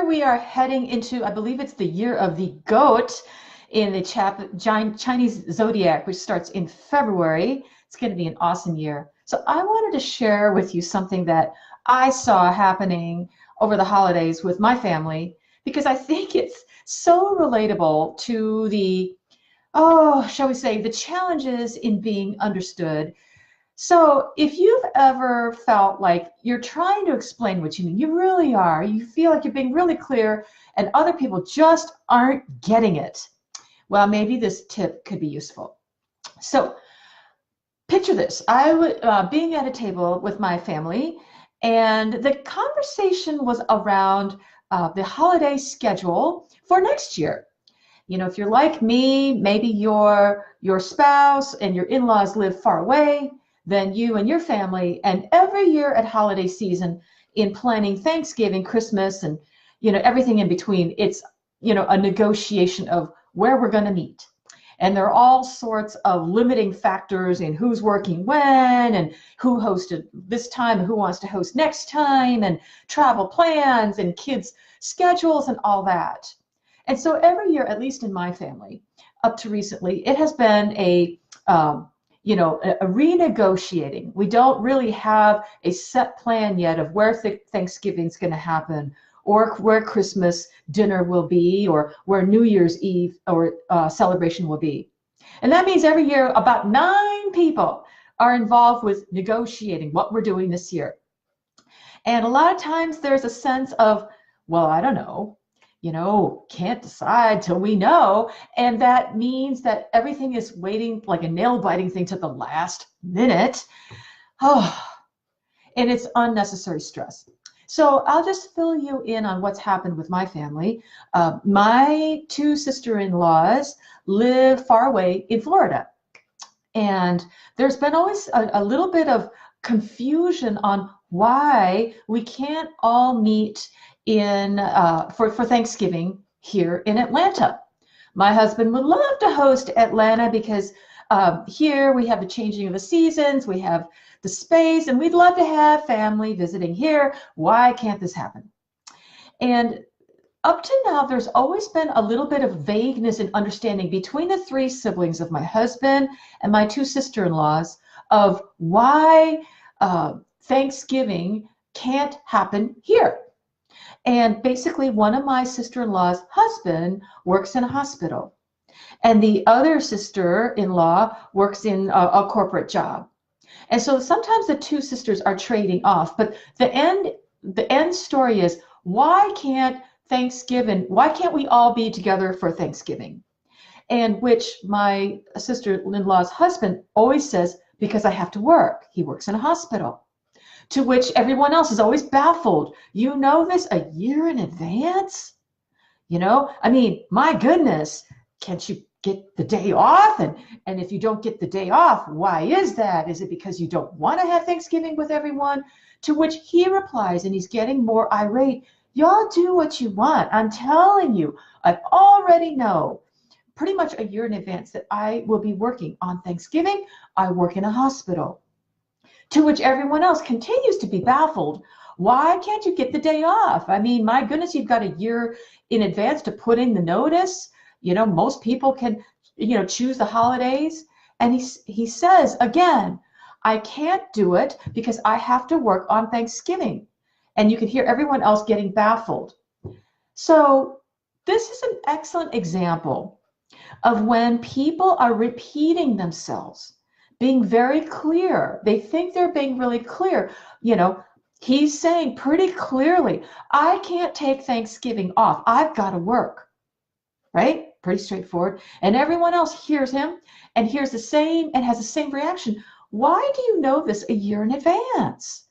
year we are heading into, I believe it's the year of the goat in the Chinese zodiac, which starts in February. It's going to be an awesome year. So I wanted to share with you something that I saw happening over the holidays with my family, because I think it's so relatable to the, oh, shall we say, the challenges in being understood. So if you've ever felt like you're trying to explain what you mean, you really are, you feel like you're being really clear and other people just aren't getting it, well, maybe this tip could be useful. So picture this. I was being at a table with my family, and the conversation was around the holiday schedule for next year. You know, if you're like me, maybe your spouse and your in-laws live far away, then you and your family, and every year at holiday season, in planning Thanksgiving, Christmas, and everything in between, it's a negotiation of where we're going to meet. And there are all sorts of limiting factors in who's working when, and who hosted this time, and who wants to host next time, and travel plans, and kids' schedules, and all that. And so every year, at least in my family, up to recently, it has been a renegotiating. We don't really have a set plan yet of where Thanksgiving's going to happen, or where Christmas dinner will be, or where New Year's Eve or celebration will be. And that means every year about 9 people are involved with negotiating what we're doing this year. And a lot of times there's a sense of, well, I don't know, can't decide till we know. And that means that everything is waiting like a nail-biting thing to the last minute. Oh, and it's unnecessary stress. So I'll just fill you in on what's happened with my family. My 2 sister-in-laws live far away in Florida. And there's been always a little bit of confusion on why we can't all meet in for Thanksgiving here in Atlanta. My husband would love to host Atlanta because here we have the changing of the seasons, we have the space, and we'd love to have family visiting here. Why can't this happen? And up to now, there's always been a little bit of vagueness and understanding between the 3 siblings of my husband and my 2 sister-in-laws of why Thanksgiving can't happen here. And basically, one of my sister-in-law's husband works in a hospital, and the other sister-in-law works in a corporate job. And so sometimes the 2 sisters are trading off, but the end story is, why can't we all be together for Thanksgiving? And which my sister-in-law's husband always says, because I have to work. He works in a hospital. To which everyone else is always baffled. You know this a year in advance? I mean, my goodness, can't you get the day off? And if you don't get the day off, why is that? Is it because you don't want to have Thanksgiving with everyone? To which he replies, and he's getting more irate, y'all do what you want. I'm telling you, I already know pretty much a year in advance that I will be working on Thanksgiving. I work in a hospital. To which everyone else continues to be baffled. Why can't you get the day off? I mean, my goodness, you've got a year in advance to put in the notice. Most people can, choose the holidays. And he says, again, I can't do it because I have to work on Thanksgiving. And you can hear everyone else getting baffled. So this is an excellent example of when people are repeating themselves, being very clear. They think they're being really clear. He's saying pretty clearly, I can't take Thanksgiving off. I've got to work, right? Pretty straightforward. And everyone else hears him and hears the same and has the same reaction. Why do you know this a year in advance,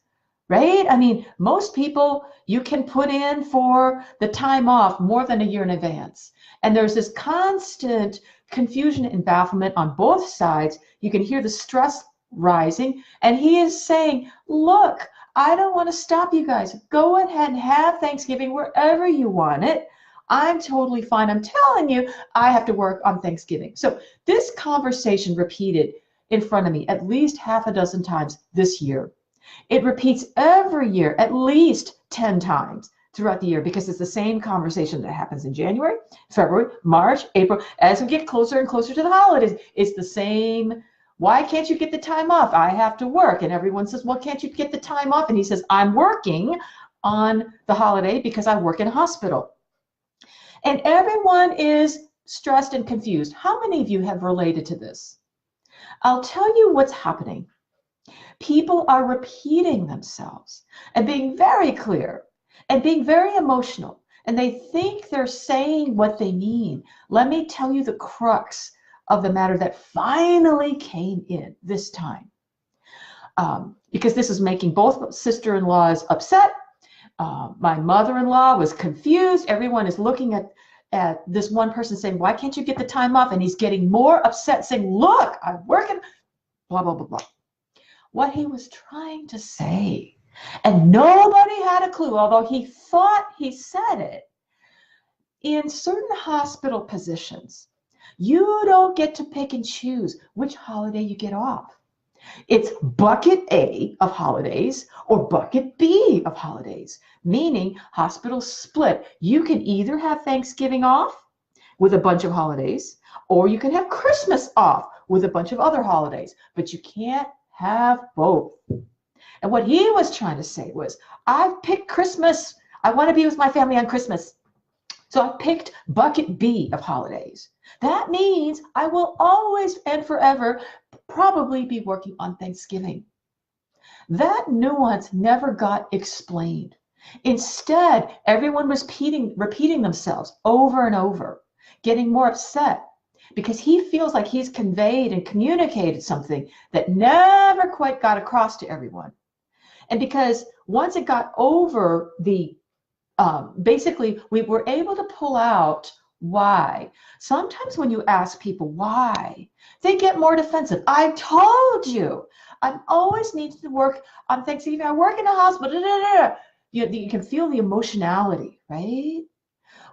right? I mean, most people, you can put in for the time off more than a year in advance. And there's this constant confusion and bafflement on both sides. You can hear the stress rising, and he is saying, look, I don't want to stop you guys. Go ahead and have Thanksgiving wherever you want it. I'm totally fine. I'm telling you, I have to work on Thanksgiving. So this conversation repeated in front of me at least half a dozen times this year. It repeats every year at least 10 times. throughout the year, because it's the same conversation that happens in January, February, March, April. As we get closer and closer to the holidays, it's the same. Why can't you get the time off? I have to work. And everyone says, well, can't you get the time off? And he says, I'm working on the holiday because I work in a hospital. And everyone is stressed and confused. How many of you have related to this? I'll tell you what's happening. People are repeating themselves and being very clear and being very emotional, and they think they're saying what they mean. Let me tell you the crux of the matter that finally came in this time, because this is making both sister-in-laws upset. My mother-in-law was confused. Everyone is looking at this one person saying, why can't you get the time off? And he's getting more upset, saying, look, I'm working, blah, blah, blah, blah. What he was trying to say, and nobody had a clue, although he thought he said it. In certain hospital positions, you don't get to pick and choose which holiday you get off. It's bucket A of holidays or bucket B of holidays, meaning hospitals split. You can either have Thanksgiving off with a bunch of holidays, or you can have Christmas off with a bunch of other holidays, but you can't have both. And what he was trying to say was, I've picked Christmas. I want to be with my family on Christmas. So I picked bucket B of holidays. That means I will always and forever probably be working on Thanksgiving. That nuance never got explained. Instead, everyone was repeating themselves over and over, getting more upset because he feels like he's conveyed and communicated something that never quite got across to everyone. And because once it got over the, basically, we were able to pull out why. Sometimes when you ask people why, they get more defensive. I told you, I always need to work on Thanksgiving. I work in a hospital. You can feel the emotionality, right?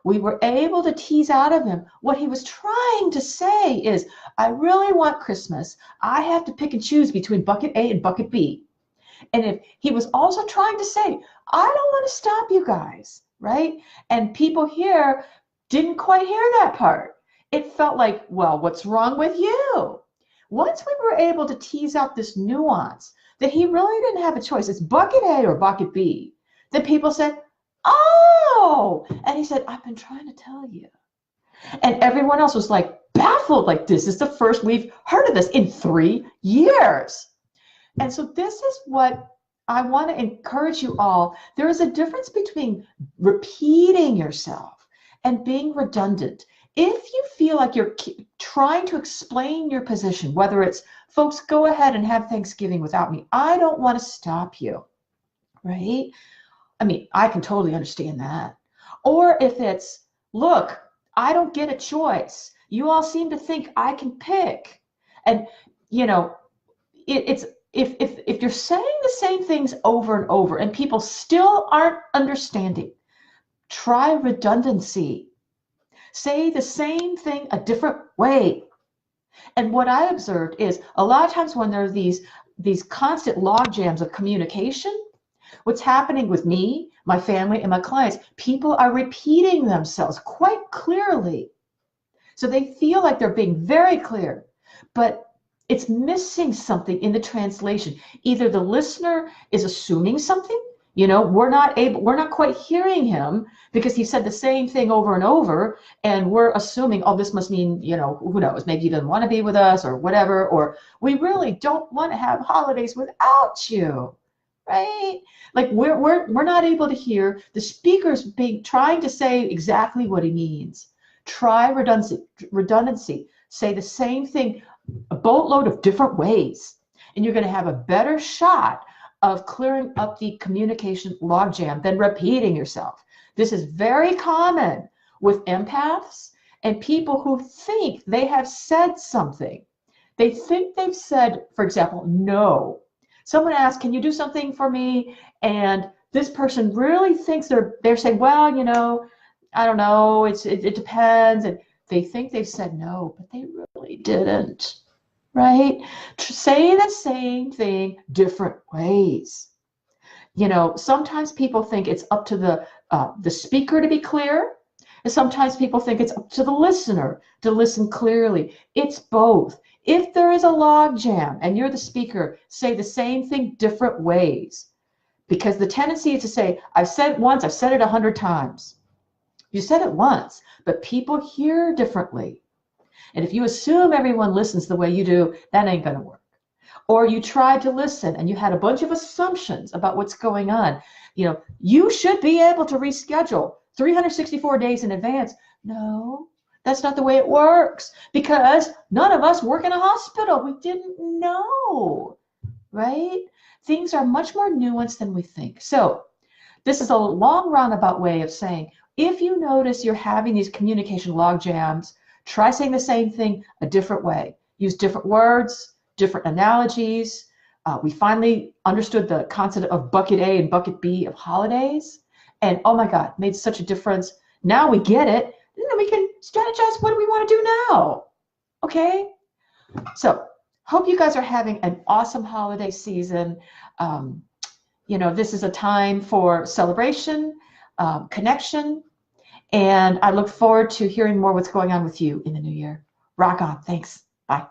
We were able to tease out of him what he was trying to say is, I really want Christmas. I have to pick and choose between bucket A and bucket B. And if he was also trying to say, I don't want to stop you guys, right? And people here didn't quite hear that part. It felt like, well, what's wrong with you? Once we were able to tease out this nuance that he really didn't have a choice, it's bucket A or bucket B, then people said, oh, and he said, I've been trying to tell you. And everyone else was like baffled, like this is the first we've heard of this in 3 years. And so this is what I want to encourage you all. There is a difference between repeating yourself and being redundant. If you feel like you're trying to explain your position, whether it's, folks, go ahead and have Thanksgiving without me, I don't want to stop you, right? I mean, I can totally understand that. Or if it's, look, I don't get a choice. You all seem to think I can pick. And, you know, it's, if you're saying the same things over and over and people still aren't understanding, try redundancy. Say the same thing a different way. And what I observed is a lot of times when there are these constant log jams of communication, what's happening with me, my family, and my clients, people are repeating themselves quite clearly. So they feel like they're being very clear, but it's missing something in the translation. Either the listener is assuming something, you know, we're not quite hearing him because he said the same thing over and over, and we're assuming, oh, this must mean, you know, who knows, maybe he doesn't want to be with us or whatever, or we really don't want to have holidays without you, right? Like we're not able to hear the speaker's trying to say exactly what he means. Try redundancy. Say the same thing a boatload of different ways, and you're going to have a better shot of clearing up the communication logjam than repeating yourself. This is very common with empaths and people who think they have said something. They think they've said, for example, no. Someone asks, can you do something for me? And this person really thinks they're saying, well, you know, I don't know, it depends. And they think they've said no, but they really didn't, right? Say the same thing different ways. You know, sometimes people think it's up to the the speaker to be clear. And sometimes people think it's up to the listener to listen clearly. It's both. If there is a log jam and you're the speaker, say the same thing different ways. Because the tendency is to say, I've said it once, I've said it 100 times. You said it once, but people hear differently. And if you assume everyone listens the way you do, that ain't going to work. Or you tried to listen and you had a bunch of assumptions about what's going on. You should be able to reschedule 364 days in advance. No, that's not the way it works, because none of us work in a hospital. We didn't know, right? Things are much more nuanced than we think. So this is a long roundabout way of saying, if you notice you're having these communication log jams, try saying the same thing a different way. Use different words, different analogies. We finally understood the concept of bucket A and bucket B of holidays. And oh my God, made such a difference. Now we get it. And then we can strategize, what do we want to do now? Okay? So hope you guys are having an awesome holiday season. This is a time for celebration, connection, and I look forward to hearing more what's going on with you in the new year. Rock on. Thanks. Bye.